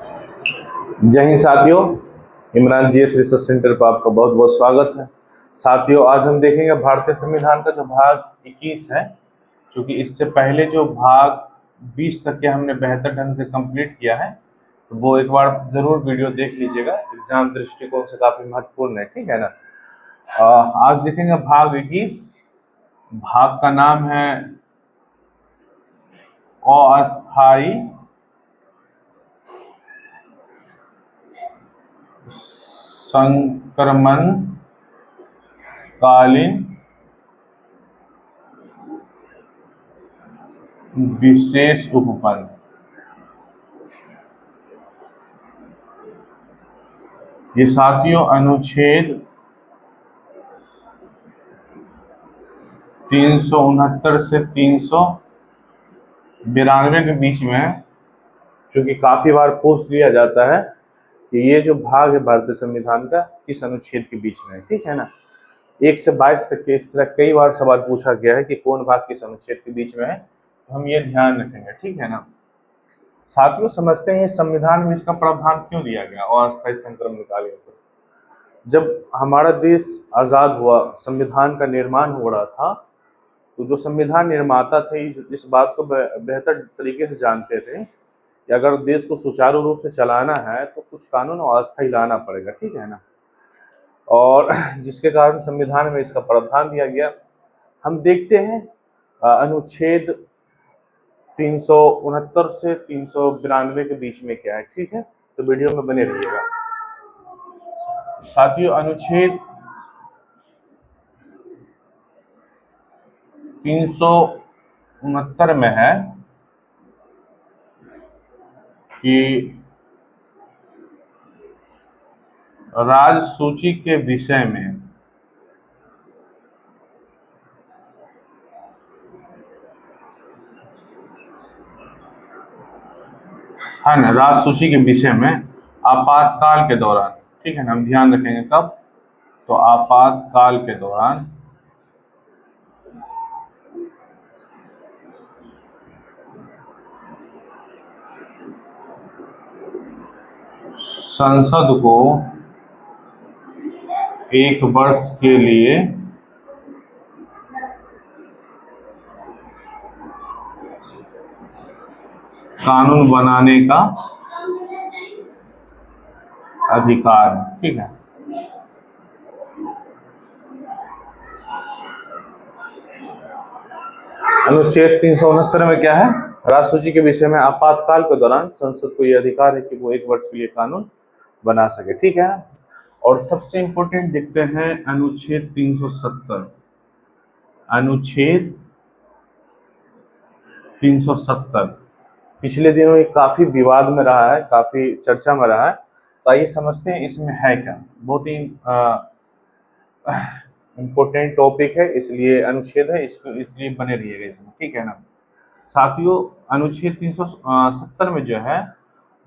जय हिंद साथियों, Imran GS research centre पर आपका बहुत बहुत स्वागत है। साथियों, आज हम देखेंगे भारतीय संविधान का जो भाग 21 है, क्योंकि इससे पहले जो भाग 20 तक के हमने बेहतर ढंग से कंप्लीट किया है, तो वो एक बार जरूर वीडियो देख लीजिएगा। एग्जाम दृष्टिकोण से काफी महत्वपूर्ण है, ठीक है ना। आज देखेंगे भाग 21। भाग का नाम है अस्थायी संक्रमण कालीन विशेष उपबंध। ये साथियों अनुच्छेद 369 से 392 के बीच में है, क्योंकि काफी बार पूछ लिया जाता है कि ये जो भाग है भारतीय संविधान का किस अनुच्छेद के बीच में है, ठीक है ना। 1 से 22 तक के इस तरह कई बार सवाल पूछा गया है कि कौन भाग किस अनुच्छेद के बीच में है, तो हम ये ध्यान रखेंगे, ठीक है ना। साथियों, समझते हैं संविधान में इसका प्रावधान क्यों दिया गया अस्थायी संक्रमण कालीन पर। जब हमारा देश आजाद हुआ, संविधान का निर्माण हो रहा था, तो जो संविधान निर्माता थे इस बात को बेहतर तरीके से जानते थे कि अगर देश को सुचारू रूप से चलाना है तो कुछ कानून अस्थायी लाना पड़ेगा, ठीक है ना। और जिसके कारण संविधान में इसका प्रावधान दिया गया। हम देखते हैं अनुच्छेद 369 से 392 के बीच में क्या है, ठीक है। तो वीडियो में बने रहिएगा साथियों। अनुच्छेद 369 में है कि राज्य सूची के विषय में है ना, राज्य सूची के विषय में आपातकाल के दौरान, ठीक है ना, हम ध्यान रखेंगे कब, तो आपातकाल के दौरान संसद को 1 वर्ष के लिए कानून बनाने का अधिकार है, ठीक है। अनुच्छेद 369 में क्या है, राज्य सूची के विषय में आपातकाल के दौरान संसद को यह अधिकार है कि वो 1 वर्ष के लिए कानून बना सके, ठीक है। और सबसे इंपॉर्टेंट देखते हैं अनुच्छेद 370। अनुच्छेद 370 पिछले दिनों ये काफी विवाद में रहा है, काफी चर्चा में रहा है। तो आइए समझते हैं इसमें है क्या। बहुत ही इम्पोर्टेंट टॉपिक है, इसलिए अनुच्छेद है, इसलिए बने रहिएगा इसमें, ठीक है ना। साथियों, अनुच्छेद 370 में जो है,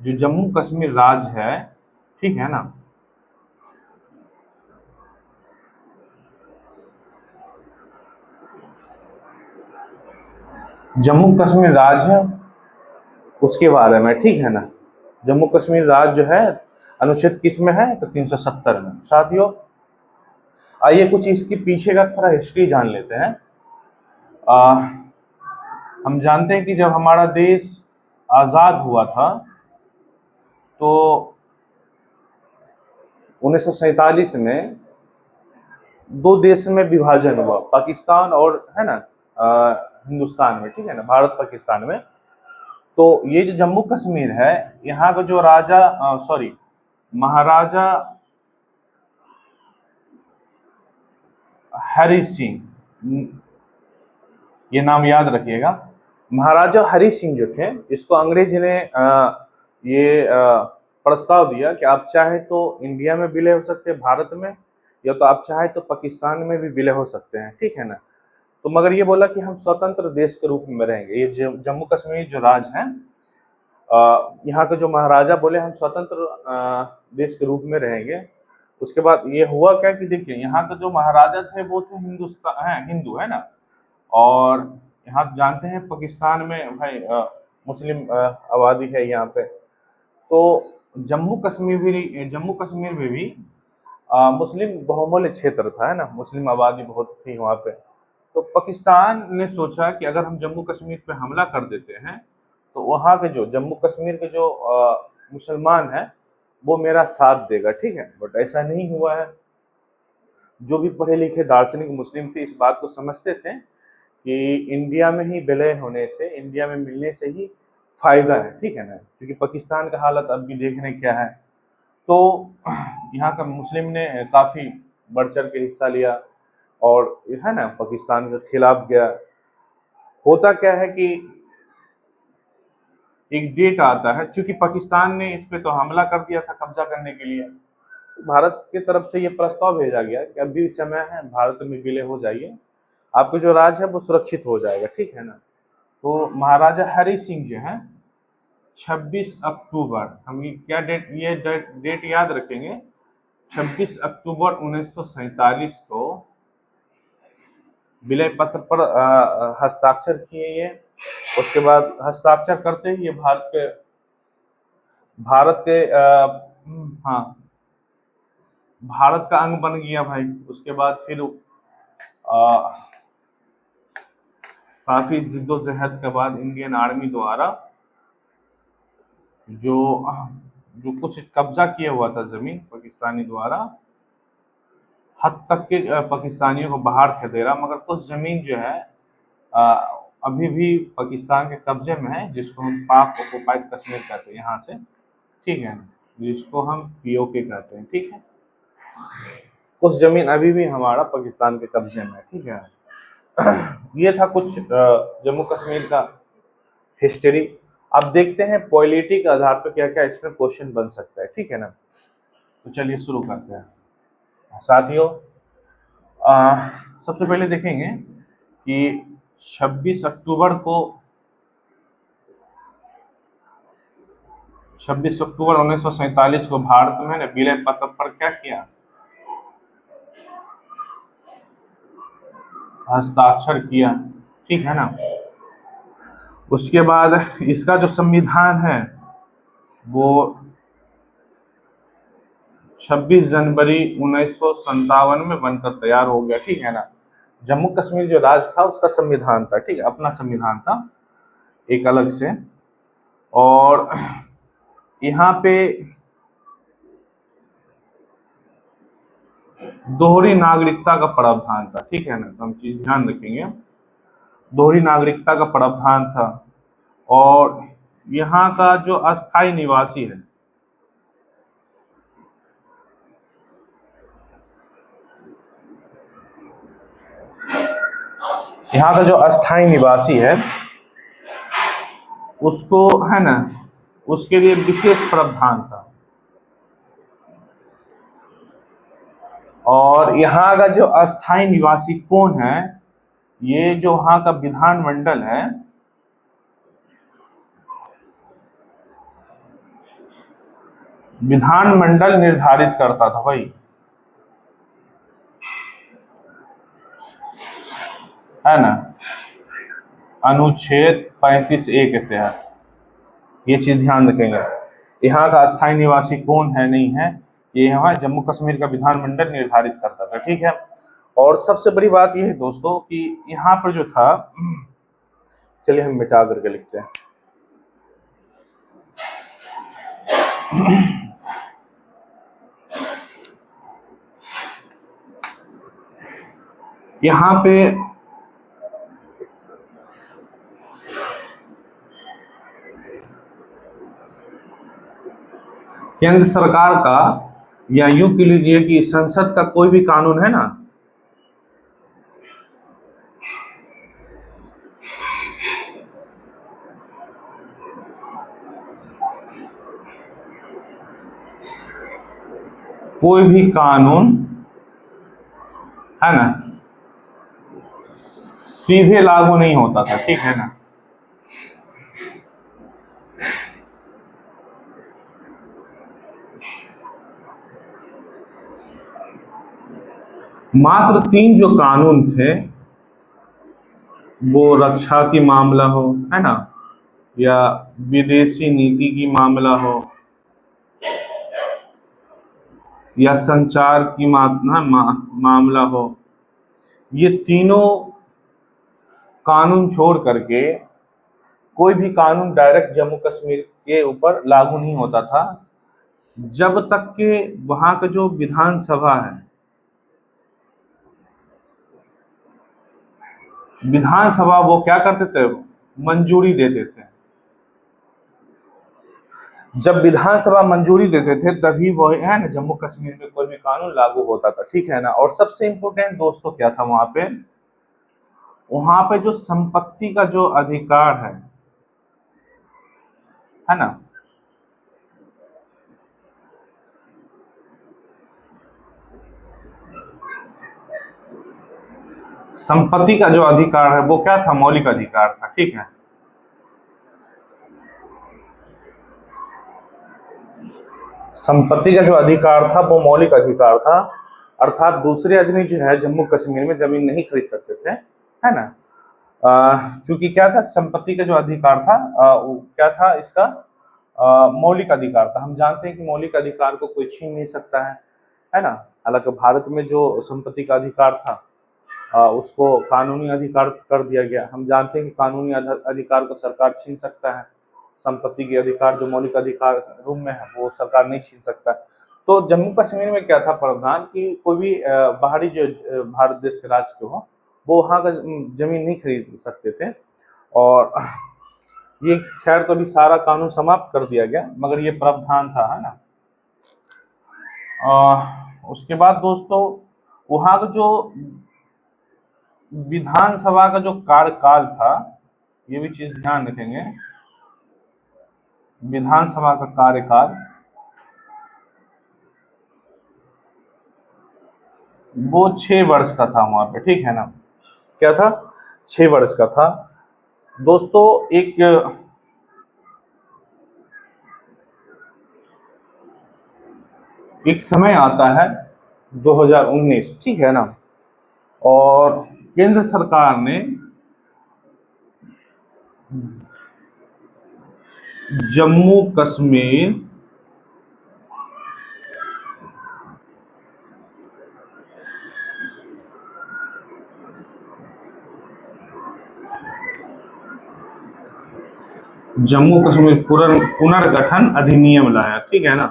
जो जम्मू कश्मीर राज्य है, ठीक है ना, जम्मू कश्मीर राज्य है उसके बारे में, ठीक है ना। जम्मू कश्मीर राज्य जो है अनुच्छेद किस में है, तो 370 में। साथियों, आइए कुछ इसके पीछे का थोड़ा हिस्ट्री जान लेते हैं। हम जानते हैं कि जब हमारा देश आजाद हुआ था तो 1947 में 2 देश में विभाजन हुआ, पाकिस्तान और है ना हिंदुस्तान में, ठीक है ना, भारत पाकिस्तान में। तो ये जो जम्मू कश्मीर है, यहाँ का जो राजा महाराजा हरि सिंह, ये नाम याद रखिएगा। महाराजा हरि सिंह जो थे, इसको अंग्रेज ने ये प्रस्ताव दिया कि आप चाहे तो इंडिया में विलय हो सकते हैं, भारत में, या तो आप चाहे तो पाकिस्तान में भी विलय हो सकते हैं, ठीक है ना। तो मगर ये बोला कि हम स्वतंत्र देश के रूप में रहेंगे। ये जम्मू कश्मीर जो राज्य है, यहाँ के जो महाराजा बोले हम स्वतंत्र देश के रूप में रहेंगे। उसके बाद ये हुआ क्या कि देखिए, यहाँ के जो महाराजा थे वो थे हिंदू, है ना। और यहाँ जानते हैं पाकिस्तान में भाई मुस्लिम आबादी है यहाँ पे। तो जम्मू कश्मीर में भी मुस्लिम बहुमूल्य क्षेत्र था, है ना, मुस्लिम आबादी बहुत थी वहाँ पे। तो पाकिस्तान ने सोचा कि अगर हम जम्मू कश्मीर पे हमला कर देते हैं तो वहाँ के जो जम्मू कश्मीर के जो मुसलमान हैं वो मेरा साथ देगा, ठीक है। बट ऐसा नहीं हुआ है। जो भी पढ़े लिखे दार्शनिक मुस्लिम थे इस बात को समझते थे कि इंडिया में ही विलय होने से, इंडिया में मिलने से ही फायदा है, ठीक है ना, क्योंकि पाकिस्तान का हालत अब भी देख रहे क्या है। तो यहाँ का मुस्लिम ने काफ़ी बढ़ चढ़ के हिस्सा लिया और है ना पाकिस्तान के खिलाफ गया। होता क्या है कि एक डेट आता है, क्योंकि पाकिस्तान ने इस पे तो हमला कर दिया था कब्जा करने के लिए, भारत की तरफ से ये प्रस्ताव भेजा गया कि अभी समय है, भारत में विलय हो जाइए, आपका जो राज है वो सुरक्षित हो जाएगा, ठीक है ना। तो महाराजा हरि सिंह जो है 26 अक्टूबर, हम ये क्या डेट, ये डेट याद रखेंगे, 26 अक्टूबर 1947 को विलय पत्र पर हस्ताक्षर किए ये। उसके बाद हस्ताक्षर करते ही ये हाँ भारत का अंग बन गया भाई। उसके बाद फिर काफी जिद्दोजहद के बाद इंडियन आर्मी द्वारा जो जो कुछ कब्जा किया हुआ था जमीन पाकिस्तानी द्वारा, हद तक के पाकिस्तानियों को बाहर खदेड़ा, मगर कुछ जमीन जो है अभी भी पाकिस्तान के कब्जे में है, जिसको हम पाक ऑक्युपाइड कश्मीर कहते हैं यहाँ से, ठीक है ना, जिसको हम पीओके कहते हैं, ठीक है। कुछ जमीन अभी भी हमारा पाकिस्तान के कब्जे में है, ठीक है। ये था कुछ जम्मू कश्मीर का हिस्ट्री। अब देखते हैं पॉलिटी के आधार पर क्या क्या इसमें क्वेश्चन बन सकता है, ठीक है ना। तो चलिए शुरू करते हैं साथियों। सबसे पहले देखेंगे कि 26 अक्टूबर 1947 को भारत में ने विलय पत्र पर क्या किया, हस्ताक्षर किया, ठीक है ना। उसके बाद इसका जो संविधान है वो 26 जनवरी 1957 में बनकर तैयार हो गया, ठीक है ना। जम्मू कश्मीर जो राज्य था उसका संविधान था, ठीक है, अपना संविधान था एक अलग से। और यहाँ पे दोहरी नागरिकता का प्रावधान था, ठीक है ना, तो हम चीज ध्यान रखेंगे, दोहरी नागरिकता का प्रावधान था। और यहाँ का जो अस्थायी निवासी है, यहाँ का जो अस्थायी निवासी है उसको, है ना, उसके लिए विशेष प्रावधान था। और यहाँ का जो अस्थायी निवासी कौन है, ये जो वहाँ का विधानमंडल है, विधानमंडल निर्धारित करता था भाई, है ना, अनुच्छेद 35A के तहत। ये चीज ध्यान रखेंगे, यहाँ का अस्थायी निवासी कौन है नहीं है, ये यहाँ जम्मू कश्मीर का विधानमंडल निर्धारित करता था, ठीक है। और सबसे बड़ी बात यह है दोस्तों कि यहाँ पर जो था, चलिए हम मिटा करके लिखते हैं। यहाँ पे केंद्र सरकार का, या यूं कह लीजिए कि संसद का कोई भी कानून है ना, कोई भी कानून, है ना, सीधे लागू नहीं होता था, ठीक है ना। मात्र 3 जो कानून थे, वो रक्षा की मामला हो, है ना, या विदेशी नीति की मामला हो, या संचार की मामला हो, ये तीनों कानून छोड़ करके कोई भी कानून डायरेक्ट जम्मू कश्मीर के ऊपर लागू नहीं होता था जब तक कि वहां का जो विधानसभा है, विधानसभा वो क्या करते थे, मंजूरी देते थे। जब विधानसभा मंजूरी देते थे तभी वो है ना जम्मू कश्मीर में कोई भी कानून लागू होता था, ठीक है ना। और सबसे इम्पोर्टेंट दोस्तों क्या था वहां पे जो संपत्ति का जो अधिकार है ना, संपत्ति का जो अधिकार है वो क्या था, मौलिक अधिकार था, ठीक है। संपत्ति का जो अधिकार था वो मौलिक अधिकार था, अर्थात दूसरे आदमी जो है जम्मू कश्मीर में जमीन नहीं खरीद सकते थे, है ना। चूंकि क्या था, संपत्ति का जो अधिकार था वो क्या था, इसका मौलिक अधिकार था। हम जानते हैं कि मौलिक अधिकार को कोई छीन नहीं सकता है ना। हालांकि भारत में जो संपत्ति का अधिकार था उसको कानूनी अधिकार कर दिया गया। हम जानते हैं कि कानूनी अधिकार को सरकार छीन सकता है, संपत्ति के अधिकार जो मौलिक अधिकार रूप में है वो सरकार नहीं छीन सकता। तो जम्मू कश्मीर में क्या था प्रावधान कि कोई भी बाहरी जो भारत देश के राज्य के हो वो वहाँ का जमीन नहीं खरीद सकते थे। और ये खैर तो अभी सारा कानून समाप्त कर दिया गया, मगर ये प्रावधान था, है ना। उसके बाद दोस्तों वहाँ का जो विधानसभा का जो कार्यकाल था, ये भी चीज ध्यान रखेंगे, विधानसभा का कार्यकाल वो 6 वर्ष का था वहां पे, ठीक है ना। क्या था, 6 वर्ष का था दोस्तों। एक समय आता है 2019, ठीक है ना, और केंद्र सरकार ने जम्मू कश्मीर जम्मू कश्मीर पुनर्गठन अधिनियम लाया, ठीक है ना।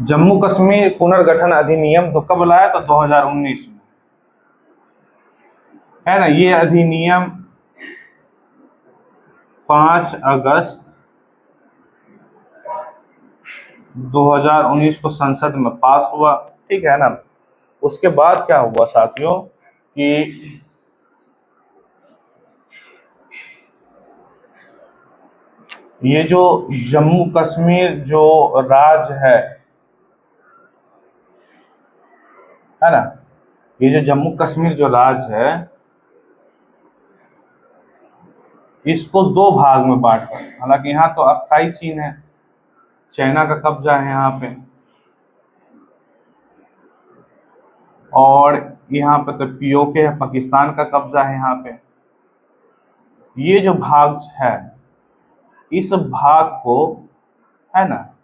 जम्मू कश्मीर पुनर्गठन अधिनियम तो कब लाया, तो 2019 में, है ना। ये अधिनियम 5 अगस्त 2019 को संसद में पास हुआ, ठीक है ना। उसके बाद क्या हुआ साथियों कि ये जो जम्मू कश्मीर जो राज्य है ना, ये जो जम्मू कश्मीर जो राज्य है इसको 2 भाग में बांटा। हालांकि यहाँ तो अक्साई चीन है, चाइना का कब्जा है यहाँ पे, और यहाँ पे तो पीओके है, पाकिस्तान का कब्जा है यहाँ पे। ये जो भाग है, इस भाग को, है ना,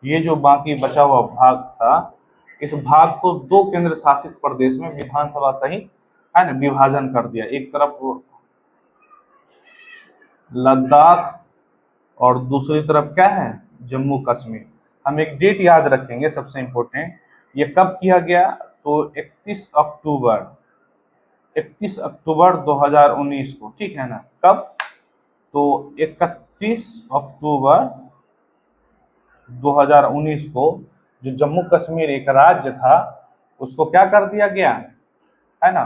ये जो बाकी बचा हुआ भाग था, इस भाग को 2 केंद्र शासित प्रदेश में विधानसभा सहित, है ना, विभाजन कर दिया। एक तरफ लद्दाख और दूसरी तरफ क्या है, जम्मू कश्मीर। हम एक डेट याद रखेंगे सबसे इम्पोर्टेंट, ये कब किया गया, तो 31 अक्टूबर 2019 को, ठीक है ना। कब, तो 31 अक्टूबर 2019 को जो जम्मू कश्मीर एक राज्य था उसको क्या कर दिया गया, है ना,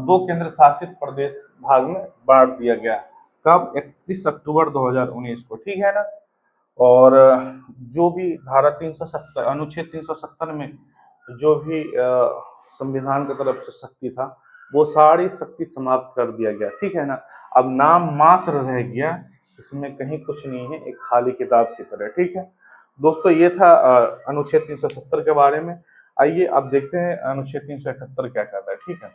2 केंद्र शासित प्रदेश भाग में बांट दिया गया। कब, 31 अक्टूबर 2019 को, ठीक है ना। और जो भी धारा 370 अनुच्छेद 370 में जो भी संविधान की तरफ से शक्ति था वो सारी शक्ति समाप्त कर दिया गया, ठीक है ना। अब नाम मात्र रह गया, इसमें कहीं कुछ नहीं है, एक खाली किताब की तरह, ठीक है दोस्तों। ये था अनुच्छेद 370 के बारे में। आइए अब देखते हैं अनुच्छेद 378 क्या कहता है, ठीक है।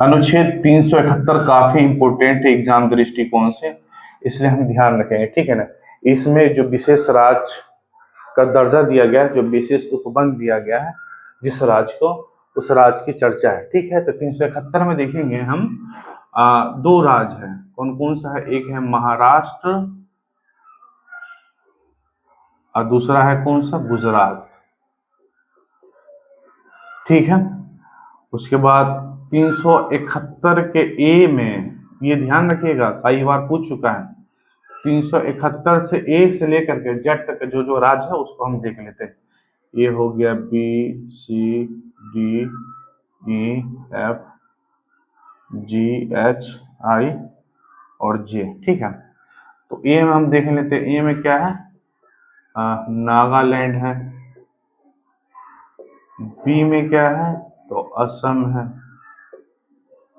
अनुच्छेद 371 काफी इंपोर्टेंट है एग्जाम दृष्टिकोण से, इसलिए हम ध्यान रखेंगे, ठीक है ना। इसमें जो विशेष राज्य का दर्जा दिया गया है, जो विशेष उपबंध दिया गया है जिस राज्य को, उस राज्य की चर्चा है, ठीक है। तो 371 में देखेंगे हम दो राज्य हैं, कौन कौन सा है, एक है महाराष्ट्र और दूसरा है कौन सा, गुजरात, ठीक है। उसके बाद 371 के ए में, ये ध्यान रखिएगा कई बार पूछ चुका है, 371 से ए से लेकर के जेड तक जो जो राज्य है उसको हम देख लेते हैं। ये हो गया B C D E F G H I और जे, ठीक है। तो ए में हम देख लेते हैं, ए में क्या है, नागालैंड है। बी में क्या है, तो असम है।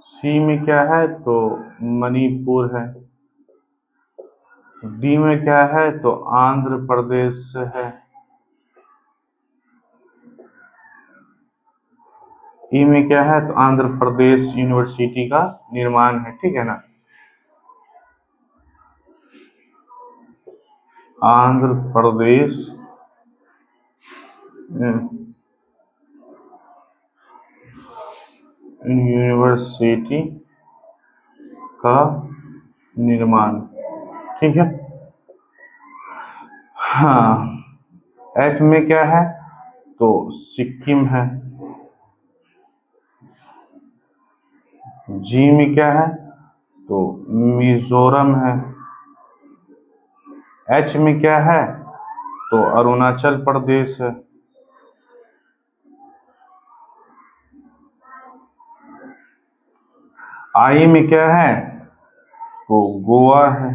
सी में क्या है, तो मणिपुर है। डी में क्या है, तो आंध्र प्रदेश है। ई में क्या है, तो आंध्र प्रदेश यूनिवर्सिटी का निर्माण है, ठीक है ना। आंध्र प्रदेश यूनिवर्सिटी का निर्माण, ठीक है। हाँ, एफ में क्या है, तो सिक्किम है। जी में क्या है, तो मिजोरम है। एच में क्या है, तो अरुणाचल प्रदेश है। आई में क्या है, तो गोवा है।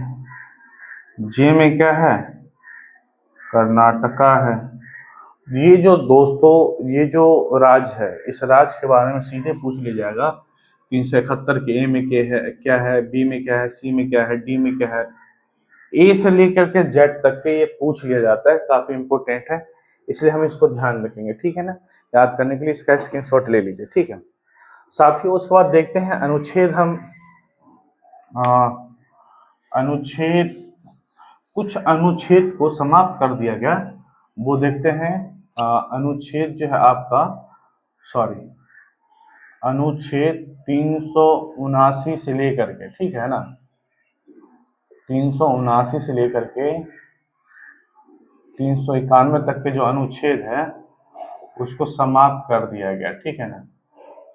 जे में क्या है, कर्नाटका है। ये जो दोस्तों, ये जो राज्य है, इस राज्य के बारे में सीधे पूछ लिया जाएगा। 371 के ए में क्या है, बी में क्या है, सी में क्या है, डी में क्या है, ए से लेकर के जेड तक के ये पूछ लिया जाता है, काफी इंपोर्टेंट है, इसलिए हम इसको ध्यान रखेंगे, ठीक है ना। याद करने के लिए इसका स्क्रीनशॉट ले लीजिए, ठीक है साथियों। उसके बाद देखते हैं अनुच्छेद, हम अनुच्छेद, कुछ अनुच्छेद को समाप्त कर दिया गया, वो देखते हैं। अनुच्छेद जो है आपका, सॉरी, अनुच्छेद 379 से लेकर के, ठीक है ना, 379 से लेकर के 391 तक के जो अनुच्छेद है उसको समाप्त कर दिया गया, ठीक है ना,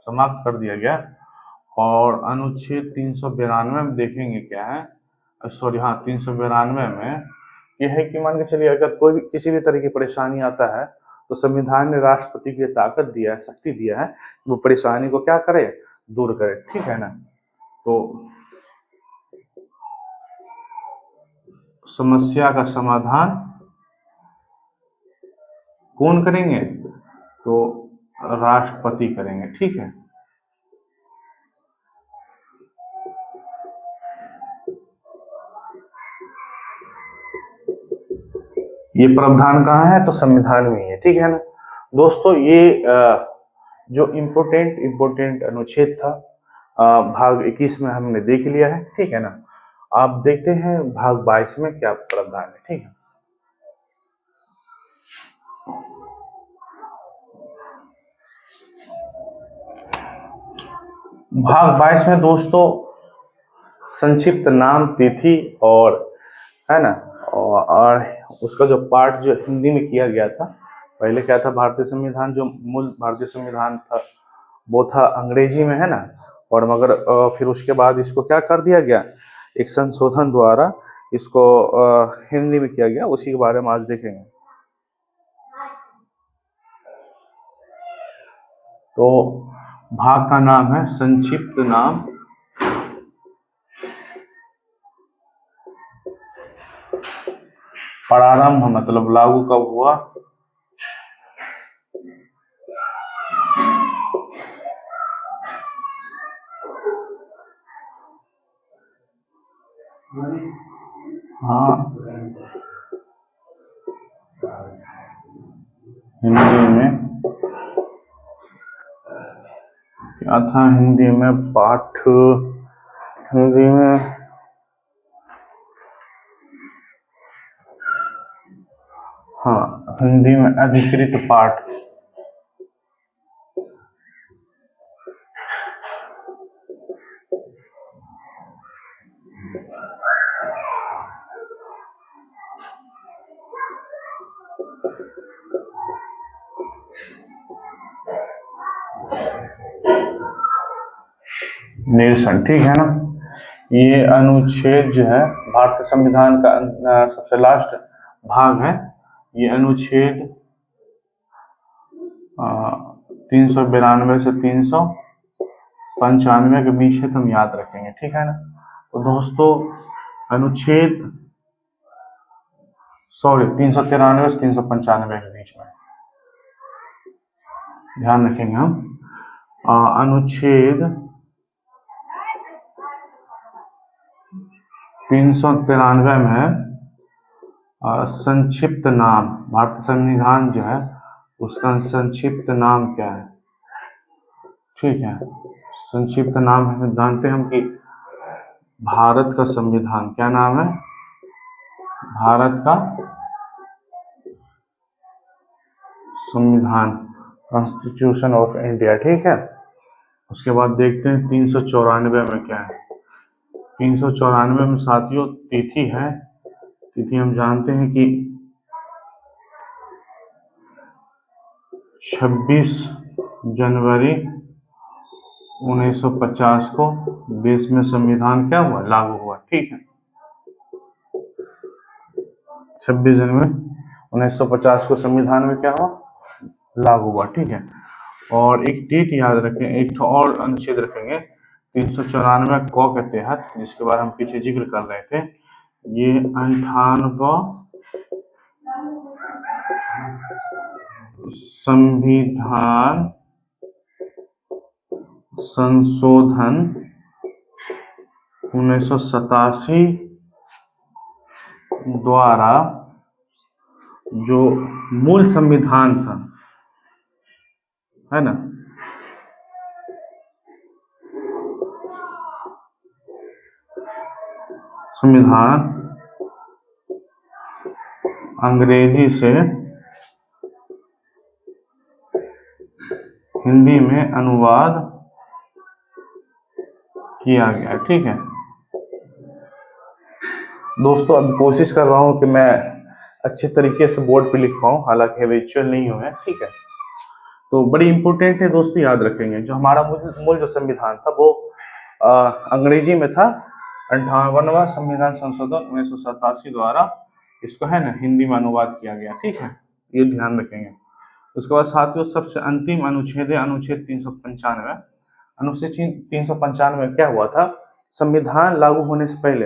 समाप्त कर दिया गया। और अनुच्छेद 392 में देखेंगे क्या है, सॉरी हाँ, 392 में यह है कि मान के चलिए अगर कोई भी किसी भी तरह की परेशानी आता है तो संविधान ने राष्ट्रपति को ताकत दिया है, शक्ति दिया है, वो परेशानी को क्या करे, दूर करे, ठीक है ना। तो समस्या का समाधान कौन करेंगे, तो राष्ट्रपति करेंगे, ठीक है। ये प्रावधान कहाँ है, तो संविधान में ही है, ठीक है ना दोस्तों। ये जो इम्पोर्टेंट अनुच्छेद था भाग 21 में हमने देख लिया है, ठीक है ना। आप देखते हैं भाग 22 में क्या प्रावधान है, ठीक है। भाग 22 में दोस्तों संक्षिप्त नाम, तिथि और, है ना, और उसका जो पार्ट जो हिंदी में किया गया था, पहले क्या था, भारतीय संविधान, जो मूल भारतीय संविधान था वो था अंग्रेजी में, है ना, और मगर फिर उसके बाद इसको क्या कर दिया गया, एक संशोधन द्वारा इसको हिंदी में किया गया, उसी के बारे में आज देखेंगे। तो भाग का नाम है संक्षिप्त नाम, प्रारंभ मतलब लागू कब हुआ, हाँ हिंदी में था हिंदी में पाठ, हिंदी में हाँ, हिंदी में अधिकृत पाठ। निरसन, ठीक है ना। ये अनुच्छेद जो है भारतीय संविधान का सबसे लास्ट भाग है। ये अनुच्छेद 392 से 395 के बीच है, तो हम याद रखेंगे, ठीक है ना। तो दोस्तों अनुच्छेद 393 से 395 के बीच में ध्यान रखेंगे हम। अनुच्छेद 393 में संक्षिप्त नाम, भारतीय संविधान जो है उसका संक्षिप्त नाम क्या है, ठीक है। संक्षिप्त नाम है, जानते हैं हम कि भारत का संविधान क्या नाम है, भारत का संविधान, कॉन्स्टिट्यूशन ऑफ इंडिया, ठीक है। उसके बाद देखते हैं 394 में क्या है। 394 में साथियों तिथि है, तिथि हम जानते हैं कि 26 जनवरी 1950 को देश में संविधान क्या हुआ, लागू हुआ, ठीक है। 26 जनवरी 1950 को संविधान में क्या हुआ, लागू हुआ, ठीक है। और एक डेट याद रखें, एक और अनुच्छेद रखेंगे 394 क के तहत, जिसके बारे हम पीछे जिक्र कर रहे थे। ये 98वां संविधान संशोधन 1987 द्वारा जो मूल संविधान था, है ना, संविधान अंग्रेजी से हिंदी में अनुवाद किया गया, ठीक है। दोस्तों अब कोशिश कर रहा हूं कि मैं अच्छे तरीके से बोर्ड पे लिख पाऊं, हालांकि हैबिचुअल नहीं हुए, ठीक है। तो बड़ी इंपॉर्टेंट है दोस्तों, याद रखेंगे। जो हमारा मूल जो संविधान था वो अंग्रेजी में था। 58वां संविधान संशोधन 1987 द्वारा इसको है ना हिंदी में अनुवाद किया गया, ठीक है, ये ध्यान रखेंगे। उसके बाद साथियों सबसे अंतिम अनुच्छेद है अनुच्छेद 395। अनुच्छेद 395 में क्या हुआ था, संविधान लागू होने से पहले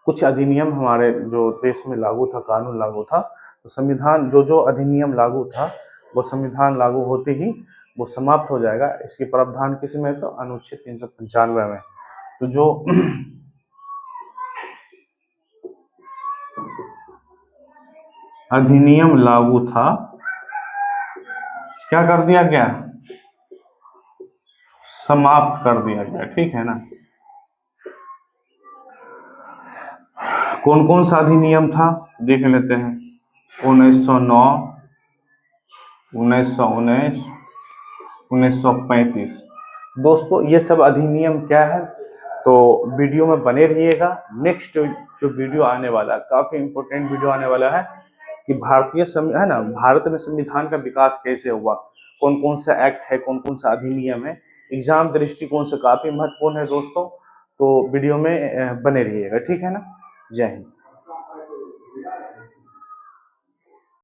कुछ अधिनियम हमारे जो देश में लागू था, कानून लागू था, तो संविधान जो अधिनियम लागू था वो संविधान लागू होते ही वो समाप्त हो जाएगा। इसके प्रावधान किस में, तो अनुच्छेद 395 में। तो जो अधिनियम लागू था क्या कर दिया गया, समाप्त कर दिया गया, ठीक है ना। कौन कौन सा अधिनियम था देख लेते हैं। 1909, 1919, 1935। दोस्तों ये सब अधिनियम क्या है, तो वीडियो में बने रहिएगा। नेक्स्ट जो वीडियो आने वाला है, काफी इंपॉर्टेंट वीडियो आने वाला है कि भारतीय है ना, भारत में संविधान का विकास कैसे हुआ, कौन कौन सा एक्ट है, कौन कौन सा अधिनियम है, एग्जाम दृष्टिकोण से काफी महत्वपूर्ण है दोस्तों। तो वीडियो में बने रहिएगा, ठीक है ना। जय हिंद।